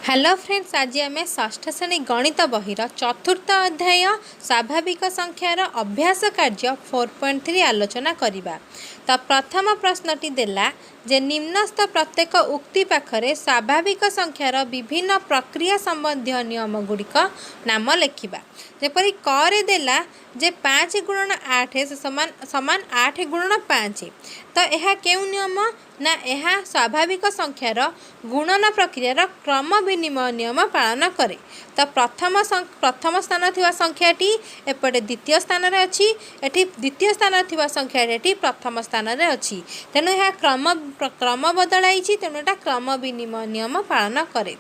Hello friends, आज आम षष्ठ श्रेणी गणित बहिर चतुर्थ अध्याय स्वाभाविक संख्यार अभ्यास कार्य 4.3 आलोचना करवा। तो प्रथम प्रश्नटी देला जे निम्नस्थ प्रत्येक उक्ति पाखरे स्वाभाविक संख्यार विभिन्न प्रक्रिया संबंधी नियम गुड़िक नाम लेखिबा। जेपरी करे देला जे 5 गुणन 8 समान समान 8 गुणन 5। तो यह केउ नियम ना यह स्वाभाविक संख्यार गुणन प्रक्रियार क्रम विनिमय नियम पालन करे। तो प्रथम स्थान थिवा संख्याटी एपटे द्वितीय स्थान रे अछि, एठी द्वितीय स्थान थिवा संख्याटी प्रथम स्थान रे अछि। तेणु यह क्रम बदलाई, तेणु एटा क्रम विनिमय नियम पालन करे।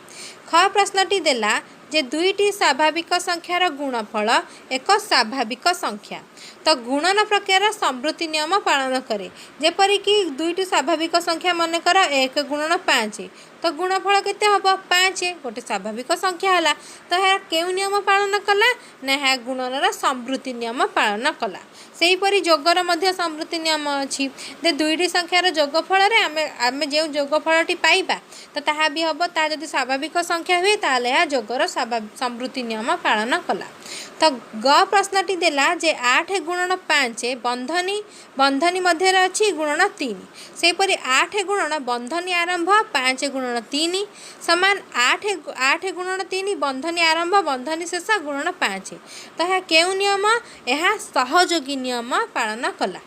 ख प्रश्नटी देला जे दुईटी स्वाभाविक संख्यार गुणफल एक स्वाभाविक संख्या। तो गुणन प्रक्रियार संवृत्ति नियम पालन करे। जेपरिक दुईटी स्वाभाविक संख्या मनकर 1 गुणन 5, तो गुणफल केते हबो 5, गोटे स्वाभाविक संख्या हला। तो यह केउ नियम पालन कला ना यह गुणनर संवृत्ति नियम पालन कला। सेहीपरि जोगर मध्य संवृत्ति नियम अछि जे दुईटी संख्यार जोगफल रे आमे जे जोगफलटी पाइबा तो ताहा भी हबो, ता जदि स्वाभाविक संख्या हुए ताले या जोगर संवृत्ति नियम पालन कला। तो ग प्रश्नटी देला जे 8 गुणन 5 बंधनी मध्य अच्छी गुणन 3। सेहीपरि 8 गुणन बंधनी आरंभ 5 गुणन 3 समान 8 गुणन 3 बंधनी आरंभ बंधनी शेष गुणन 5। तो यह केउ नियम यह सहयोगी नियम पालन कला।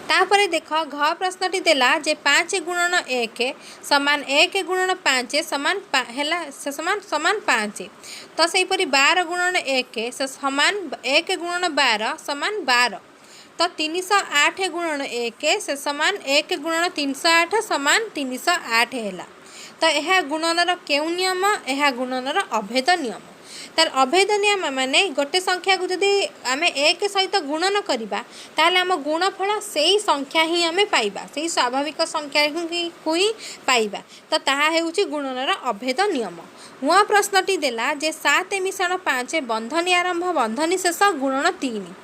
तापरे देख घ प्रश्नटी देला जे 5 गुणन 1 समान 1 गुणन 5 समान समान 5। तो सेहीपरि 12 गुणन 1 से समान 1 गुणन 12 समान 12। तो 308 गुणन 1 से समान 1 गुणन 308 समान 308 हैला। तो यह गुणनर केउ नियम यह गुणनर अभेद नियम। तार अभेद नियम माने गोटे संख्या को जदि आम 1 सहित गुणन करवा ताहले आम गुणफल से ही संख्या ही आम पाइबा, से स्वाभाविक संख्या को ही पाइबा। तो ताहा हेउची गुणनर अभेद नियम। हुआ प्रश्नटी देला जे 7 मिश्रण 5 बंधनी आरंभ बंधनी शेष गुणन 3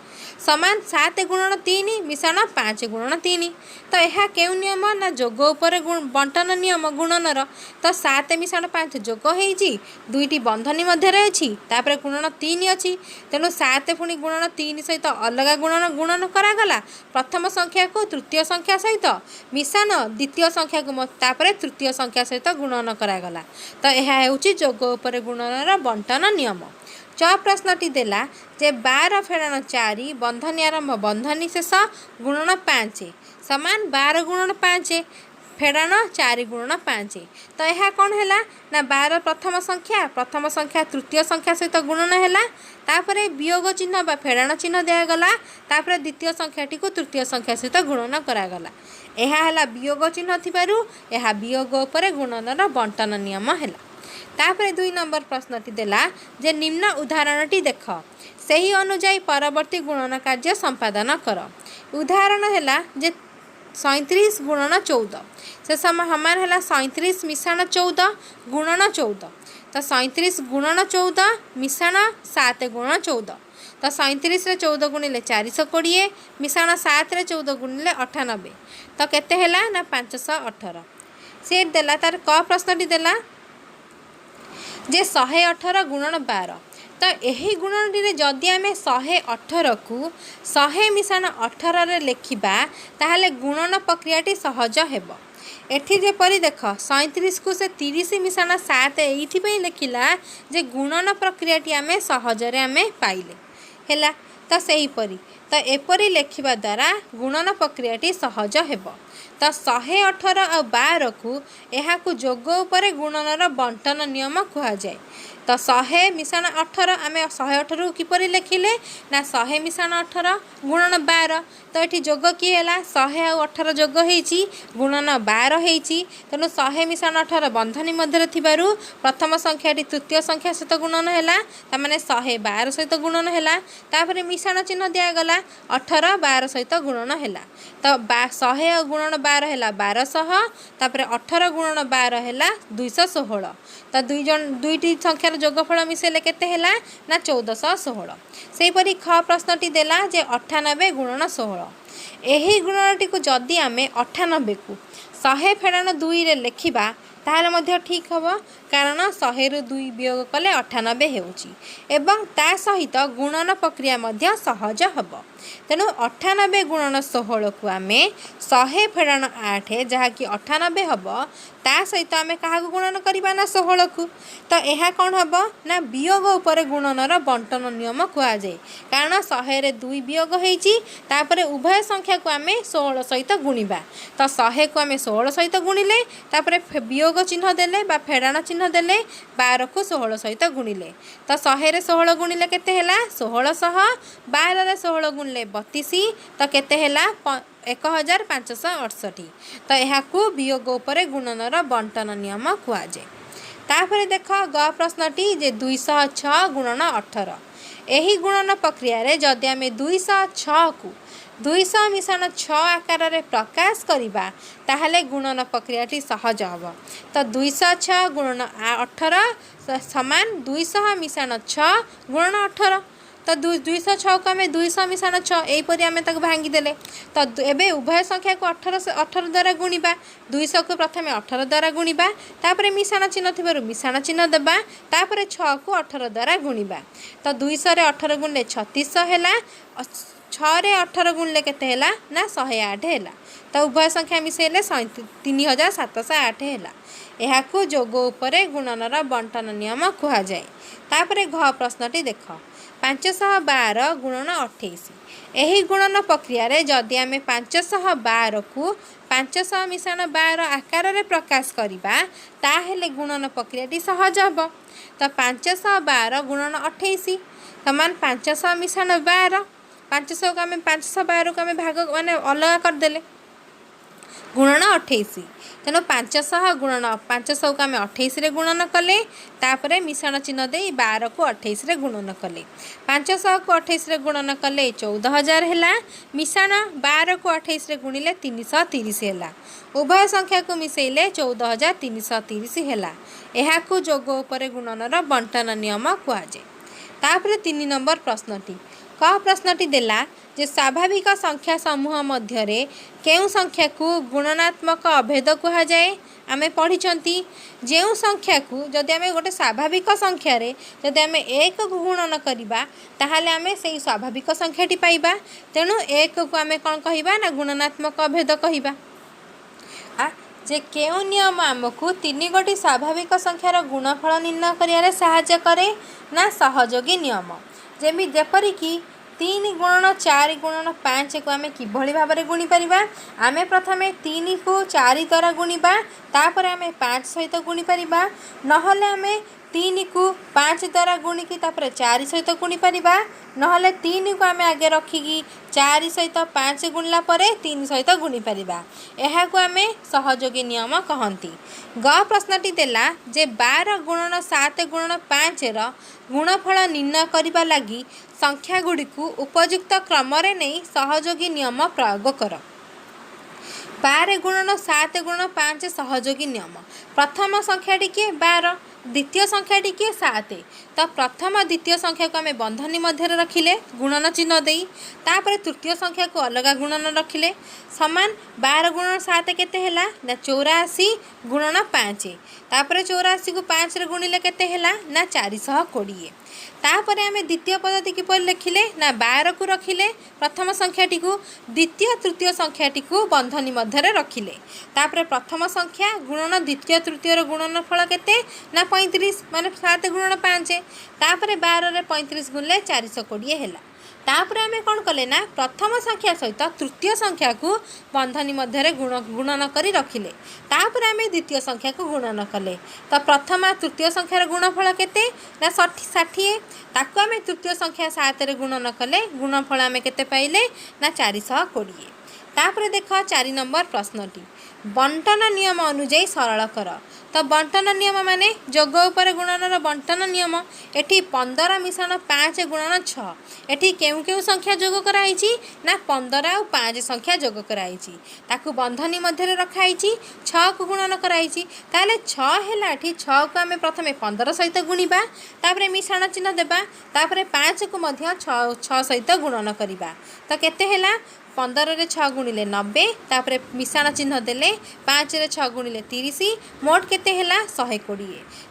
समान 7 गुणन 3 मिश्रण 5 गुणन 3। तो यह केउ नियम ना जोग उपर बंटन नियम गुणनर। तो 7 मिश्रण 5 जोग होईची, दुईटी बंधनी मध्य अच्छी, तापर गुणन 3 अच्छी। तेणु 7 पुणी गुणन 3 सहित अलग गुणन करागला। प्रथम संख्या को तृतीय संख्या सहित मिश्रण द्वितीय संख्या को तापर तृतीय संख्या सहित गुणन करागला। तो यह हेउची जोग उपर गुणनर बंटन नियम। च प्रश्नटी देला जे 12 फेड़ान 4 बंधनी आरंभ बंधनी शेष गुणन 5 समान 12 गुणन 5 फेड़ान 4 गुणन 5। तो यह कौन है ना 12 प्रथम संख्या तृतीय संख्या सहित गुणन है, तापर वियोग चिन्ह बा फेड़ान चिन्ह दिगला, तापर द्वितीय संख्याटी को तृतीय संख्या सहित गुणन करागला। यह है वियोग चिन्ह थिबारु यह वियोग उपर गुणनर बंटन नियम है। तापर 2 नंबर प्रश्नटी देला जे निम्न उदाहरणटी देख सही अनुजाई परवर्ती गुणन कार्य संपादन कर। उदाहरण है जे 37 गुणन 14 से हमार है 37 मिश्रण 14 गुणन 14। तो 37 गुणन 14 मिश्रण 7 गुणन 14। तो 37 रे 14 गुणिले 420 मिश्रण 7 रे 14 गुणिले 98। तो केते हैला ना 518। से देला तार क प्रश्नटी देला जे 118 गुणन 12। तो यही गुणनटी जदि आम 118 को 100 मिश्रण 18 रे लेखिबा ताहले गुणन प्रक्रियाटी सहज हेब। एठी जेपरी देख 37 को से 30 मिश्रण 7 एइथिपई लेखिला जे गुणन प्रक्रियाटी आम सहजरे आम पाइले हैला। तो सेहीपरि तो एपरी लेखिबा द्वारा गुणन प्रक्रियाटी सहज हेब। तो 118 और 12 को यह जोग उपर गुणनर बंटन नियम कह जाए। तो 100 मिश्रण 18 आम 118 को किपरि लेखिले ना 100 मिश्रण 18 गुणन 12। तो ये जोग किए है 100 और 18 जोग होईची गुणन 12 होईची। तेणु 100 मिश्रण 18 बंधनी मध्य थिबारु प्रथम संख्याटी तृतीय संख्या सहित गुणन है, तामाने 112 सहित गुणन है, तापर मिश्रण चिन्ह दिगला 18 12 सहित गुणन है। तो 100 गुणन 12 है 1200, तापर 18 गुणन 12 है 216। तो दुईटी संख्यार जोगफल मिसेले केते हैला ना 1416। सेहीपरि ख प्रश्नटी देला जे 98 गुणन 16। यही गुणनटी को जदि आम 98 को 100 फेड़ान 2 रे लेखिबा ताहले मध्य ठीक हम कारण 100 रु 2 वियोग कले 98 हेउची एवं ता सहित गुणन प्रक्रिया मध्य सहज हम। तेणु 98 गुणन 16 को आम 100 फेड़ाण 8 जहाँकि 98 हम ता सहित आम क्या गुणन करवा ना 16 को तो यह कौन हम ना वियोग उपर गुणनर बंटन नियम कहुए कारण 100 रे 2 वियोग होपर उभय संख्या को आम 16 सहित गुणा तो 100 को आम 16 सहित गुणिले वियोग चिन्ह देले बा फेड़ाण चिन्ह देले 12 को 16 सहित गुणिले तो 100 रे 16 गुणिले केते हैला 1600 12 रे 16 गुणिले 32 तो केते हैला 1568 तो यह वियोग उपर गुणनर बंटन नियम कहुए। तापर देख ग प्रश्नटी जे 206 गुणन 18 यही गुणन प्रक्रिया रे जदि आम 206 को 200 मिशाण 6 आकार रे प्रकाश करिबा ताहले गुणन प्रक्रियाटी सहज हम। तो 206 गुणन 18 समान 200 मिशाण 6 गुणन 18 तो 206 को आम 200 मिशाण 6 यहीपरि आम भांगीदेले तो एबे उभय संख्या को 18 द्वारा गुणा 200 को प्रथम 18 द्वारा गुणा तापर मिशाण चिन्ह थी मिशाण चिन्ह देवा तापर 6 को 18 द्वारा गुणा तो 200 रे 18 गुणिले 3600 है 6 रे 18 गुणिले केते हैला ना 108 हैला तो उभय संख्या मिसेले 3708 हैला यह जोग उपरे गुणनर बंटन नियम कहुए। तापर घ प्रश्नटी देख 512 गुणन 28 यही गुणन प्रक्रिया रे जदि आम 512 को 500 मिशाण 12 आकार रे प्रकाश करिबा ताहेले गुणन प्रक्रियाटी सहज हम। तो 512 गुणन 28 समान 500 मिशाण 12 500 को आम 512 को आम भाग माने अलग करदेले गुणन 28 तेणु 500 गुणन 500 को आम 28 रे गुणन कले तापर मिशाण चिन्ह दे 12 को 28 रे गुणन कले 500 को 28 रे गुणन कले 14000 है मिशाण 12 को 28 रे गुणिले 330 है उभय संख्या को मिसेले 14330 है यह जोग उपर गुणनर बंटन नियम कहुए। तापर 3 नंबर प्रश्नटी क प्रश्नटी देला जे स्वाभाविक संख्या समूह मध्य केउ संख्या को गुणनात्मक अभेद कहुए आम पढ़ी जो संख्या को जदि आम गोटे स्वाभाविक संख्या रे जदि आम 1 को गुणन करवा ताहले आम से स्वाभाविक संख्याटी पाइबा तेणु 1 को आम कौन कहवा ना गुणनात्मक अभेद कहवा जे केउ नियम आमको 3 गोटी स्वाभाविक संख्यार गुणफल निर्णय करियारे सहायता करे ना सहयोगी नियम जेपरिक 3 गुणन 4 गुणन 5 को आम किभली भाव में गुणी पारिबा आमे प्रथमे 3 को 4 द्वारा गुणिबा तापर आमे 5 सहित गुणी पारिबा नहले आमे 3 को 5 द्वारा गुणिकी तापर 4 सहित गुणी पारिबा नहले 3 को आमे आगे रखिकी 4 सहित 5 गुणला परे 3 सहित गुणी पारिबा एहा को आमे सहयोगी नियम कहंती। ग प्रश्नटी देला जे 12 गुणन 7 गुणन 5 र गुणफल निर्णय करबा लागि संख्या गुडी को उपयुक्त क्रम रे नहीं सहयोगी नियम प्रयोग कर। 12 गुणन 7 गुणन 5 सहयोगी नियम प्रथम संख्याटी किए 12 द्वितीय संख्याटी किए 7 तो प्रथम द्वितीय संख्या को आम बंधनी मध्य रखिले गुणन चिन्ह देई तापर तृतीय संख्या को अलग गुणन रखिले समान 12 गुणन 7 केते हैला ना 84 गुणन 5 तापर 84 को 5 रे गुणिले केते हैला ना 420 तापर आम द्वितीय पद्धति किपर लिखिले ना 12 को रखिले प्रथम संख्याटी को द्वितीय तृतीय संख्याटी को बंधनी मध्य रखिले तापर प्रथम संख्या गुणन द्वितीय तृतीय गुणन फल केते ना 35 माने 7 गुणन 5 तापर 12 रे 35 गुणले 420 हैला तापर आम कौन कले ना प्रथम संख्या सहित तृतीय संख्या को बंधनी मध्य गुणन करी रखिले तापर आम द्वितीय संख्या को गुणन कले तो प्रथम तृतीय संख्यार गुणफल केते ना 60 ताको आम तृतीय संख्या 7 रे गुणन कले गुणफल आम केते पाइले ना 420। तापर देख 4 नंबर प्रश्नटी बंटन नियम अनुଯାयी सरल कर तो बंटन नियम माने जोग उपर गुणनर बंटन नियम एठी 15 मिशाण 5 गुणन 6 एठी केउ केउ संख्या जोग कराई ना 15 और 5 संख्या जोग कराई ताकू बंधनी मध्य रखाई 6 को गुणन कराई ताले 6 हैला एठी 6 को आमे प्रथमे 15 सहित गुणिबा तापर मिशाण चिन्ह देबा तापर 5 को मध्य 6 सहित गुणन करिबा तो केते हैला 15 रे 6 गुणिले 90 तापर मिश्रण चिन्ह देले 5 रे 6 गुणिले 30 मोट केते हैला 120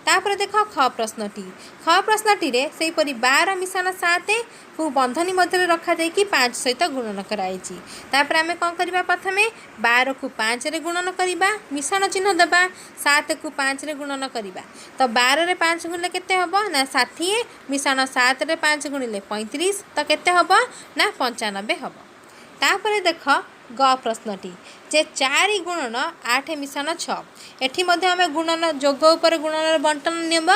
तापर देख ख प्रश्नटी रे सेही परी 12 मिश्रण 7 को बंधनी मध्य रखा जाई कि 5 सहित गुणन कराई छि तापर आमे कोन करबा प्रथमे 12 को 5 रे गुणन करबा मिश्रण चिन्ह देबा 7 को 5 रे गुणन करबा तो 12 रे 5 गुणिले केते हबो ना 60 मिश्रण 7 रे 5 गुणिले 35 तो केते हबो ना 95 हबो तापर देख ग प्रश्नटी जे 4 गुणन 8 मिश्रण 6 एठी मध्ये आमे गुणन जोग उपर गुणन बंटन नियम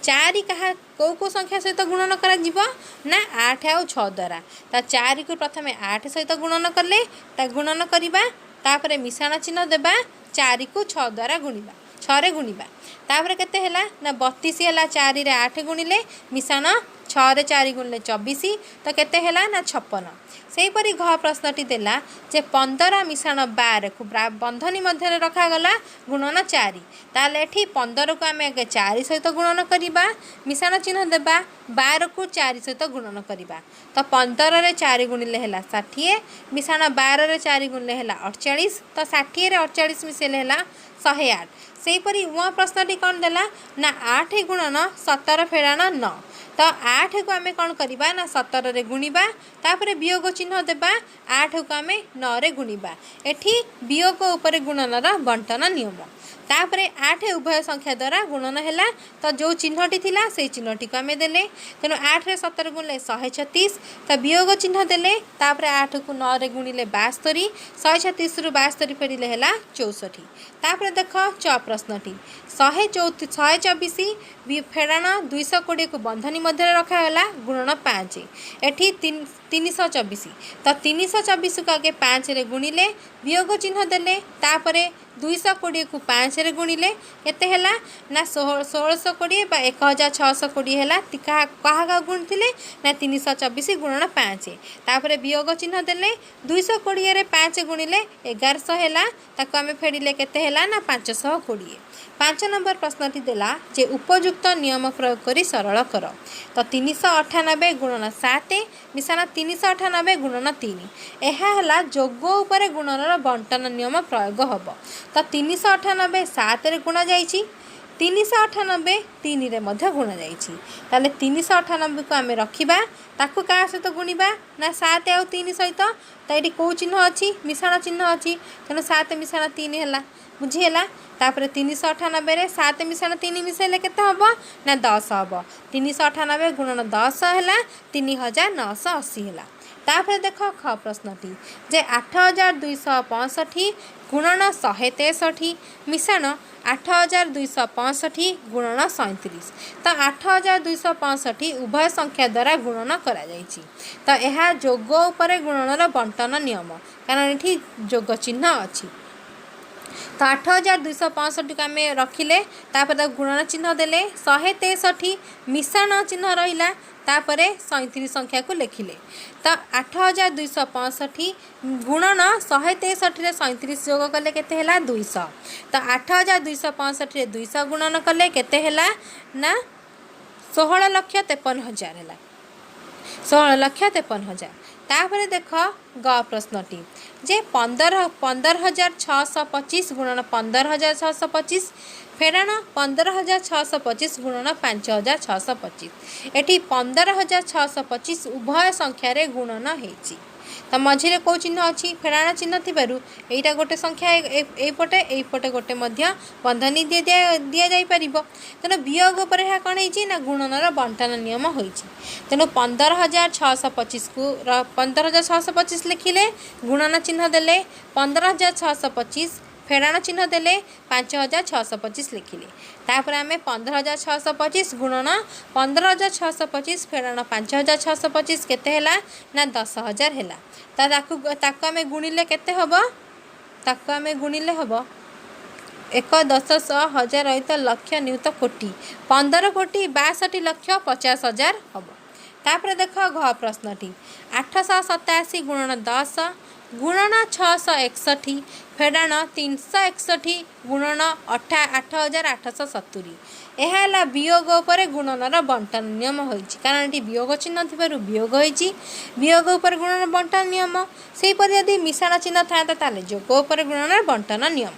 4 कहा को संख्या सहित गुणन करा जीवो ना 8 और 6 द्वारा ता 4 को प्रथमे 8 सहित गुणन करले ता गुणन करिबा तापर मिश्रण चिन्ह देबा 4 को 6 द्वारा गुणिबा 6 रे गुणिबा तापर केते हैला ना 32 हैला 4 रे 8 गुणिले मिश्रण 6 रे 4 गुणिले 24 तो केते हैला ना 56 सेही परी घ प्रश्नटी देला जे 15 मिश्रण 12 को बंधनी मध्य रखा गला गुणन 4 ताले एठी 15 को आमे 4 सहित गुणन करिबा मिश्रण चिन्ह देबा 12 को 4 सहित गुणन करिबा तो 15 रे 4 गुणिले हैला 60 मिश्रण 12 रे 4 गुणिले हैला 48 तो 60 रे 48 मिसेले हैला 108 सेही परी व प्रश्नटी कोन देला ना 8 गुणन 17 फेराण 9 तो 8 को आमे कौन करिबा ना 17 रे गुणिबा तापर वियोग चिन्ह देबा 8 को आमे 9 रे गुणिबा एठी वियोग ऊपर गुणनर बंटन नियम तापर 8 उभय संख्या द्वारा गुणन हैला तो जो चिन्हटी थिला से चिन्हटी को आमे देले तेनो 8 रे 17 गुणिले 136 तो वियोग चिन्ह देले तापर 8 को 9 रे गुणिले 72 136 रु 72 फेरिले हैला 64 तापर देख च प्रश्नटी 124 फेराण 220 को बंधनी मध्य रखा गला गुणन 5 एठी 324 तो 324 को आगे 5 रे गुणिले वियोग चिन्ह देले तापरे 220 को 5 रे गुणिले केते हैला ना 1620 बा 1620 हैला कहा गुण थिले ना 324 गुणन 5 तापरे वियोग चिन्ह देले 220 रे 5 गुणिले 1100 हैला ताको आमे फेडिले केते हैला ना 520 5 नंबर प्रश्नटी देला जे उपयुक्त नियम प्रयोग करी सरल कर तो 398 गुणन 7 मिश्रण 398 गुणन 3 एहा हला जोग उपरे गुणनर बंटन नियम प्रयोग हबो तो 398 7 रे गुणा जाईची 398 3 रे मध्य गुणा जाईची ताले 398 को आमे रखिबा ताकू का सहित गुणिबा ना 7 और 3 सहित तो एटी को चिन्ह अछि मिश्रण चिन्ह अछि तनो 7 मिश्रण 3 हैला बुझी हैला तापर 398 रे 7 मिश्रण 3 मिसेले केते हबो ना 10 हबो 398 गुणन 10 हैला 3980 हैला तापर देख ख प्रश्नटी जे 8265 गुणन 163 मिश्रण 8265 गुणन 37 तो 8265 उभय संख्या द्वारा गुणन करा जायछि तो यह जोग उपरे गुणनर बंटन नियम कारण एठी जोग चिन्ह अछि तो 8265 को आम रखिले तापर गुणन चिन्ह देले 163 मिश्रण चिन्ह रहिला तापर 37 संख्या को लिखिले तो 8265 गुणन 163 रे 37 जोग कले केते हैला 200 तो 8265 रे 200 गुणन कले केते हैला ना 16,53,000 हैला 16,53,000 तापर देख ग प्रश्नटी जे 15,625 गुणन 15,625 फेराण 15,625 गुणन 5,625 एटी 15,625 उभय संख्या रे गुणन हेची तो मझिरे को चिन्ह अच्छी फेराण चिन्ह थिबारु एटा गोटे संख्या एपटे गोटे मध्य बंधनी दि जाई परिबो तेनो वियोग पर है कोन हेची ना गुणनर बंटन नियम होईची तेनो 15,625 को 15,625 लिखिले गुणन चिन्ह देले 15,625 फेराण चिन्ह देले 5,625 लिखिले तापर आमे 15,625 गुणन 15,625 फेराण 5,625 केते हैला ना 10,000 हैला ताकू आमे गुणिले केते हबो ताकू आमे गुणिले हबो 1 10 100 1000 रहित लक्ष नियुत कोटी 15 कोटी 62 लक्ष 50,000 हबो तापर देख घ प्रश्नटी 887 गुणन 10 गुणन 661 फेडाण 361 गुणन 8870 यह है वियोग उपर गुणनर बंटन नियम होइछि कारण ये वियोग चिन्ह थी वियोग होइछि वियोग उपर गुणन बंटन नियम सेहीपरि यदि मिश्रण चिन्ह था जोग उपर गुणन बंटन नियम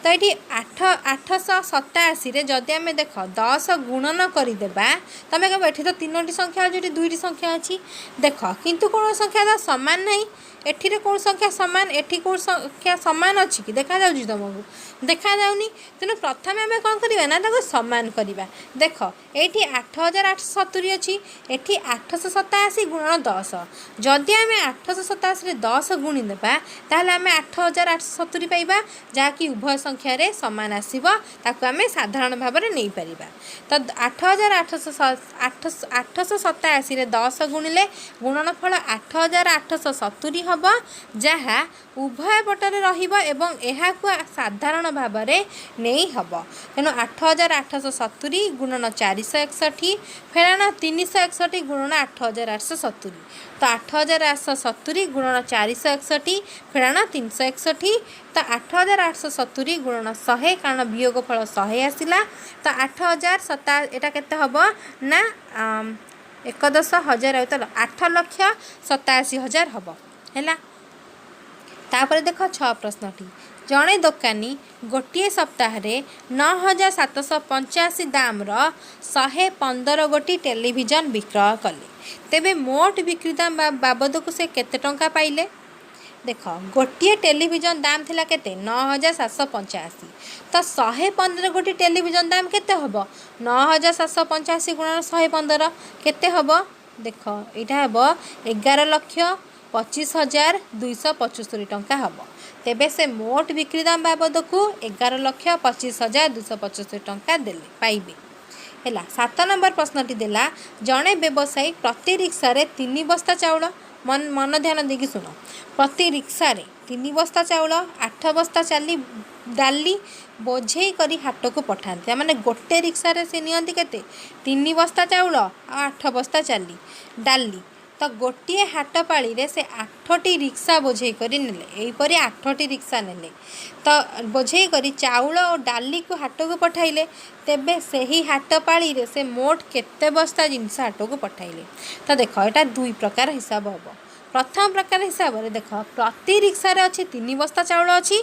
तो ये 887 जदि आम देख 10 गुणन करदेबा तुम कह ये तो 3टी संख्या अच्छी 2टी संख्या अच्छी देख किंतु कौन संख्या सामान नहीं एठी कौन संख्या सामान एठी कौन संख्या सामान अच्छी कि देखा जाउछि तुमको देखा जाउनी तेणु प्रथम आम कौन करवा ना सामान करवा देख ये 8870 अच्छी एठी 887 गुणन 10 जदि आम 887 10 गुणी देबा ताहले आम 8870 पाइबा जहाँकि उभय संख्यार सामान आसब ताकू आम साधारण भाव में नहीं पार तो 8887 10 गुणिले गुणनफल 8870 हम जहाँ उभय पटरे रहा साधारण भाव में नहीं हम तेणु 8870 गुणन 461 फेराण 361 गुणन 8870 तो 8870 गुणन 461 फेराण 361 तो 8870 गुणन 100 कारण वियोग फल 100 आसला तो 8007 एटा केते हम ना 11,000 8,87,000 हम है तापर देख 6 प्रश्नटी जड़े दोकानी गोटे सप्ताह 9,785 दाम 115 गोटी टेलीविजन विक्रय कले तेबे मोट बिक्री दाम बाबद को से केते टंका पाइले देख गोटे टेलीविजन दाम थिला केते 9,785 तो 115 गोटी टेलीविजन दाम केते हबो 9,785 गुणन 115 केते हबो देख यहाँ हम 11,25,275 टंका हम तेबे से मोट बिक्री दाम बाबद को 11,25,275 टंका देले पाइबे है 7 नंबर प्रश्नटी देला जड़े व्यवसायी प्रति रिक्सा 3 बस्ता चाउल मन ध्यान देकी शुण प्रति रिक्सा 3 बस्ता चाउल 8 बस्ता चाली डाली बोझे करी हाट को पठाते माने गोटे रिक्सा से नियंती केते 3 बस्ता चाउल 8 बस्ता चाली डाली तो गोटे हाट पाड़ी रे से 8टी रिक्सा बोझे करी नेले एहीपरि 8टी रिक्सा नेले तो बोझे करी चाउल और डाली को हाट को पठाइले तेबे से ही हाट पाड़ी रे से मोट केते बस्ता जिनस हाट को पठाइले तो देख यहाँ 2 प्रकार हिसाब हम प्रथम प्रकार हिसाब से देख प्रति रिक्सा रे अच्छी 3 बस्ता चाउल अच्छी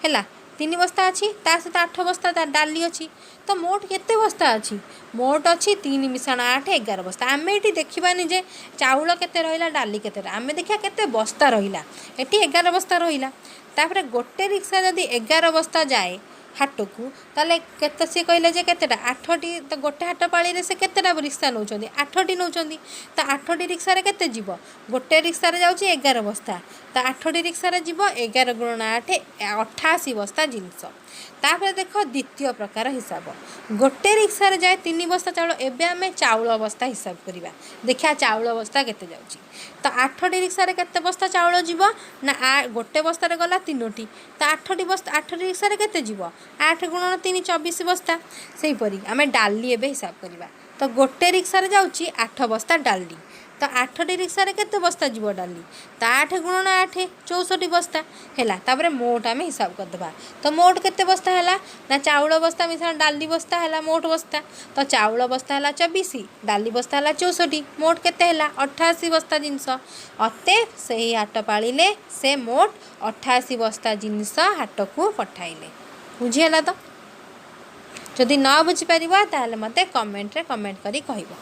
है 3 बस्ता अच्छी ता सहित 8 बस्ता डाली अच्छी तो मोट केते बस्ता अच्छी मोट अच्छी 3 मिशाण 8 11 बस्ता आम ये देखा जे चाउल केते रहिला डाली केते आम देखा केते बस्ता रहिला एटी 11 बस्ता रहिला तापर गोटे रिक्सा जदि 11 बस्ता जाए हाट को ताले केते सी कहले जे केतेटा 8टी तो गोटे हाट पाड़ी से केतेटा रिक्सा नौ 8टी नौ तो 8टी रिक्सा रे केते जीव गोटे रिक्सा रे जाउची 11 बस्ता तो 8टी रिक्सा रे जीव 11 गुणन 8 88 बस्ता जिनस तापर देख द्वितीय प्रकार हिसाब गोटे रिक्सा रे जाए 3 बस्ता चाउल एबे आमे चाउल बस्ता हिसाब करवा देखा चाउल बस्ता केते जाउची तो 8टी रिक्सा रे केते बस्ता चाउल जीव ना गोटे बस्ता रे गला 3टी तो 8टी बस्ता 8टी रिक्सा रे केते जीव 8 गुणन 3 24 बस्ता से परी आमे डाली एबे हिसाब करवा तो गोटे रिक्सा रे जाउची 8 बस्ता डाली तो 8टी रिक्सा रे केते बस्ता जीव डाली तो 8 गुणन 8 64 बस्ता है तापर मोट आम हिसाब करदे तो मोट केते बस्ता है ना चाउल बस्ता मिसा डाली बस्ता है मोट बस्ता तो चाउल बस्ता है 24 डाली बस्ता है 64 मोट केते है 88 बस्ता जिनस अते से ही हाट पाड़े से मोट 88 बस्ता जिनस हाट को पठाइले बुझीगला तो जदि न बुझीपार ताल मते कमेंट रे कमेंट करी कहब।